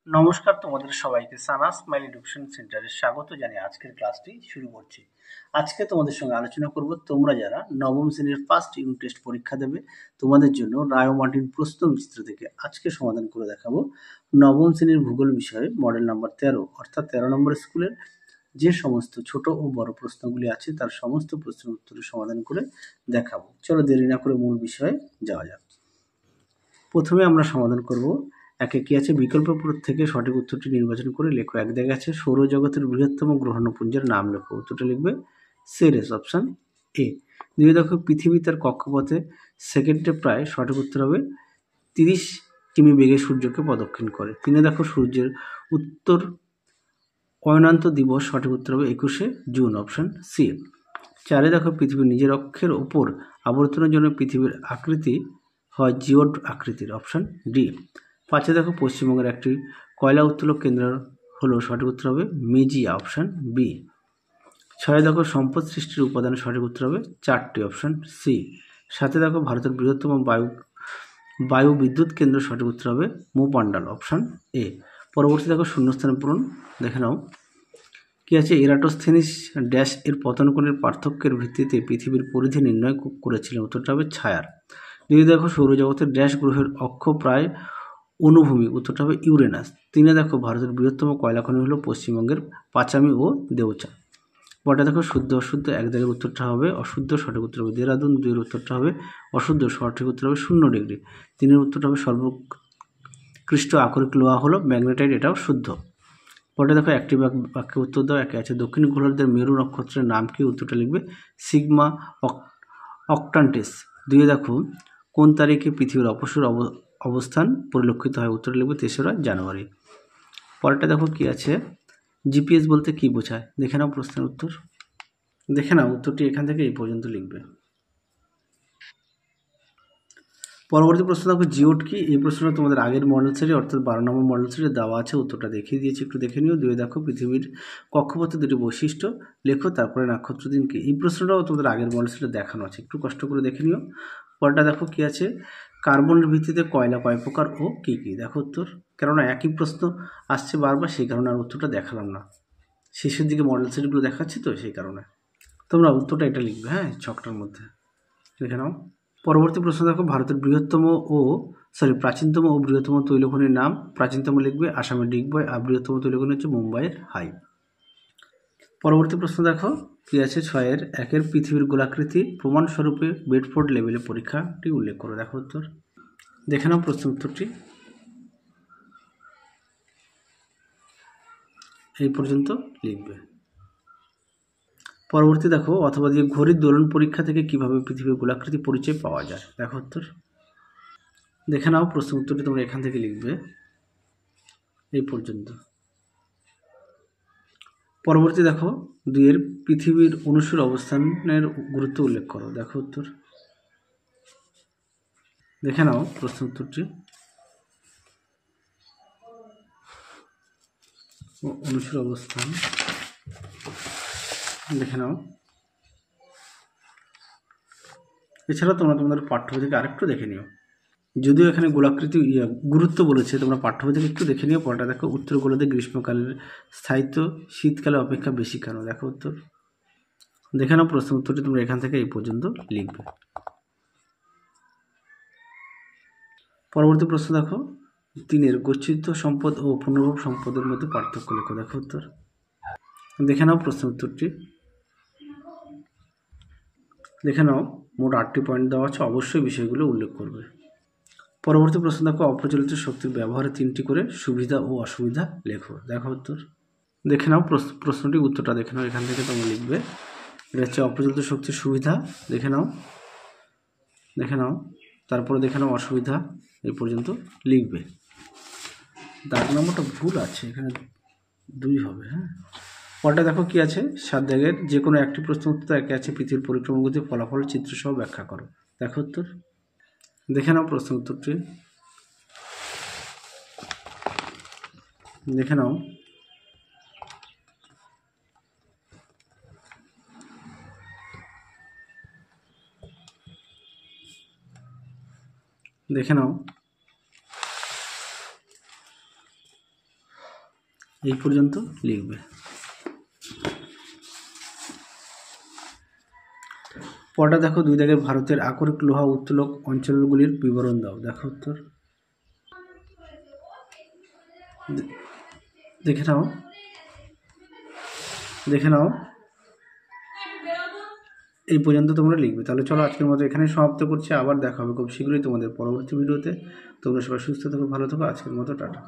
নমস্কার তোমাদের সবাইকে সানাস স্মাইল এডুকেশন সেন্টারে স্বাগত জানিয়ে আজকের ক্লাসটি শুরু করছি। আজকে তোমাদের সঙ্গে আলোচনা করব তোমরা যারা নবম শ্রেণীর ফার্স্ট ইউনিট টেস্ট পরীক্ষা দেবে তোমাদের জন্য রায় মার্টিন প্রশ্নবিচিত্র থেকে আজকে সমাধান করে দেখাবো নবম শ্রেণীর ভূগোল বিষয়ে মডেল নাম্বার 13 অর্থাৎ 13 নম্বর স্কুলের যে সমস্ত ছোট ও বড় প্রশ্নগুলি আছে তার সমস্ত প্রশ্নের উত্তরের সমাধান করে দেখাবো। চলো দেরি না করে মূল বিষয়ে যাওয়া যাক। প্রথমে আমরা সমাধান করব একে কি আছে বিকল্প থেকে সঠিক উত্তরটি নির্বাচন করে লেখো। এক জায়গায় আছে সৌরজগতের বৃহত্তম গ্রহাণুপুঞ্জের নাম লেখো। উত্তরটা লিখবে সেরেস, অপশন এ। দুই দেখো পৃথিবী তার কক্ষপথে সেকেন্ডে প্রায়, সঠিক উত্তর হবে 30 কিমি বেগে সূর্যকে প্রদক্ষিণ করে। তিনে দেখো সূর্যের উত্তর অয়নান্ত দিবস, সঠিক উত্তর হবে 21শে জুন, অপশন সি। চারে দেখো পৃথিবীর নিজের অক্ষের ওপর আবর্তনের জন্য পৃথিবীর আকৃতি হয় জিওড আকৃতির, অপশন ডি। পাঁচে দেখো পশ্চিমবঙ্গের একটি কয়লা উত্তোলক কেন্দ্র হলো, সঠিক উত্তর হবে মেজিয়া, অপশন বি। ছয়ে দেখো সম্পদ সৃষ্টির উপাদান, সঠিক উত্তর হবে 4টি, অপশন সি। সাথে দেখো ভারতের বৃহত্তম বায়ু বিদ্যুৎ কেন্দ্র, সঠিক উত্তর হবে মুপান্ডাল, অপশন এ। পরবর্তী দেখো শূন্যস্থান পূরণ দেখে নাও। কি আছে এরাটোস্থেনিস ড্যাশ এর পতন কোণের পার্থক্যের ভিত্তিতে পৃথিবীর পরিধি নির্ণয় করেছিলেন, উত্তরটা হবে ছায়ার। যদি দেখো সৌরজগতের ড্যাশ গ্রহের অক্ষ প্রায় অনুভূমি, উত্তরটা হবে ইউরেনাস। তিনে দেখো ভারতের বৃহত্তম কয়লা খনি হলো পশ্চিমবঙ্গের পাঁচামি ও দেউচা। পরটা দেখো শুদ্ধ অশুদ্ধ, এক দাগের উত্তরটা হবে অশুদ্ধ, সঠিক উত্তর হবে দেরাদুন। দুইয়ের উত্তরটা হবে অশুদ্ধ, সঠিক উত্তর হবে 0 ডিগ্রি। তিনের উত্তরটা হবে সর্বোৎকৃষ্ট আকরিক লোহা হলো ম্যাগনেটাইট, এটাও শুদ্ধ। পরে দেখো একটি বাক্যে উত্তর দাও। একে আছে দক্ষিণ গোলার্ধের মেরু নক্ষত্রের নাম কি, উত্তরটা লিখবে সিগমা অক্টান্টেস। দুইয়ে দেখো কোন তারিখে পৃথিবীর অপসর অবস্থান পরিলক্ষিত হয়, উত্তরটা লিখবে 3রা জানুয়ারি। পরেরটা দেখো কি আছে জিপিএস বলতে কি বোঝায়, দেখে নাও প্রশ্নের উত্তর। দেখে নাও উত্তরটি এখান থেকে এই পর্যন্ত লিখবে। পরবর্তী প্রশ্ন দেখো জিওড কি। এই প্রশ্নটা তোমাদের আগের মডেল সেটে অর্থাৎ 12 নম্বর মডেল সেটে দেওয়া আছে, উত্তরটা দেখিয়ে দিয়েছি, একটু দেখে নিও। দুই দেখো পৃথিবীর কক্ষপথে দুটি বৈশিষ্ট্য লেখো, তারপরে নক্ষত্র দিন কি। এই প্রশ্নটাও তোমাদের আগের মডেল সেটে দেখানো আছে, একটু কষ্ট করে দেখে নিও। পরটা দেখো কি আছে কার্বনের ভিত্তিতে কয়লা কয় প্রকার ও কী কী, দেখো উত্তর। কেননা একই প্রশ্ন আসছে বারবার, সেই কারণে আর উত্তরটা দেখালাম না, শেষের দিকে মডেল সেটগুলো দেখাচ্ছি তো সেই কারণে। তোমরা উত্তরটা এটা লিখবে, হ্যাঁ, ছকটার মধ্যে লিখে নাও। পরবর্তী প্রশ্ন দেখো ভারতের প্রাচীনতম ও বৃহত্তম তৈলখনির নাম। প্রাচীনতম লিখবে আসামের ডিগবয়, আর বৃহত্তম তৈলখনি হচ্ছে মুম্বাইয়ের হাই। পরবর্তী প্রশ্ন দেখো কি আছে 6-1 পৃথিবীর গোলাকৃতি প্রমাণস্বরূপে বেডফোর্ড লেভেলে পরীক্ষাটি উল্লেখ করো, দেখো উত্তর। দেখে নাও প্রশ্ন উত্তরটি এই পর্যন্ত লিখবে। পরবর্তী দেখো অথবা দিয়ে ঘড়ির দোলন পরীক্ষা থেকে কিভাবে পৃথিবীর গোলাকৃতি পরিচয় পাওয়া যায়, দেখো উত্তর। দেখে নাও প্রশ্ন উত্তরটি তোমরা এখান থেকে লিখবে এই পর্যন্ত। পরবর্তী দেখো 2 পৃথিবীর অনুসূর অবস্থানের গুরুত্ব উল্লেখ করো, দেখো উত্তর। দেখে নাও প্রশ্ন উত্তরটি। অনুসূর অবস্থান দেখে নাও। এছাড়া তোমরা তোমাদের পাঠ্যবই থেকে আরেকটু দেখে নিও, যদিও এখানে গোলাকৃতি গুরুত্ব বলেছে, তোমরা পাঠ্যবই থেকে একটু দেখে নিও। পরটা দেখো উত্তর গোলার্ধে গ্রীষ্মকালের স্থায়িত্ব শীতকালে অপেক্ষা বেশি কেন, দেখো উত্তর। দেখে নাও প্রশ্ন উত্তরটি তোমরা এখান থেকে এই পর্যন্ত লিখবে। পরবর্তী প্রশ্ন দেখো 3 গচ্ছিত সম্পদ ও পুনর্ভব সম্পদের মধ্যে পার্থক্য লেখো, দেখো উত্তর। দেখে নাও প্রশ্ন উত্তরটি। দেখে নাও মোট 8টি পয়েন্ট দেওয়া আছে, অবশ্যই বিষয়গুলো উল্লেখ করবে। পরবর্তী প্রশ্ন দেখো অপ্রচলিত শক্তির ব্যবহারে 3টি করে সুবিধা ও অসুবিধা লেখো, দেখো উত্তর। দেখে নাও প্রশ্নটি উত্তরটা দেখে নাও, এখান থেকে তোমরা লিখবে। এটা হচ্ছে অপ্রচলিত শক্তির সুবিধা, দেখে নাও। দেখে নাও তারপরে দেখে নাও অসুবিধা, এই পর্যন্ত লিখবে। দাগ নম্বরটা ভুল আছে, এখানে 2 হবে, হ্যাঁ। পরটা দেখো কি আছে 7 দাগের যে কোনো একটি প্রশ্ন উত্তর একে আছে পৃথিবীর পরিক্রমা গতি ফলাফল চিত্রসহ ব্যাখ্যা করো, দেখো উত্তর। দেখে নাও প্রশ্ন উত্তরটি। দেখে নাও। দেখে নাও এই পর্যন্ত লিখবে। পরটা দেখো, 2 দাগের ভারতের আকরিক লোহা উত্তোলক অঞ্চলগুলির বিবরণ দাও। দেখো উত্তর দেখে নাও এই পর্যন্ত তোমরা লিখবে। তাহলে চলো আজকের মতো এখানে সমাপ্ত করছি। আবার দেখা হবে খুব শীঘ্রই তোমাদের পরবর্তী ভিডিওতে। তোমরা সবাই সুস্থ থাকো, ভালো থাকো। আজকের মতো টাটা।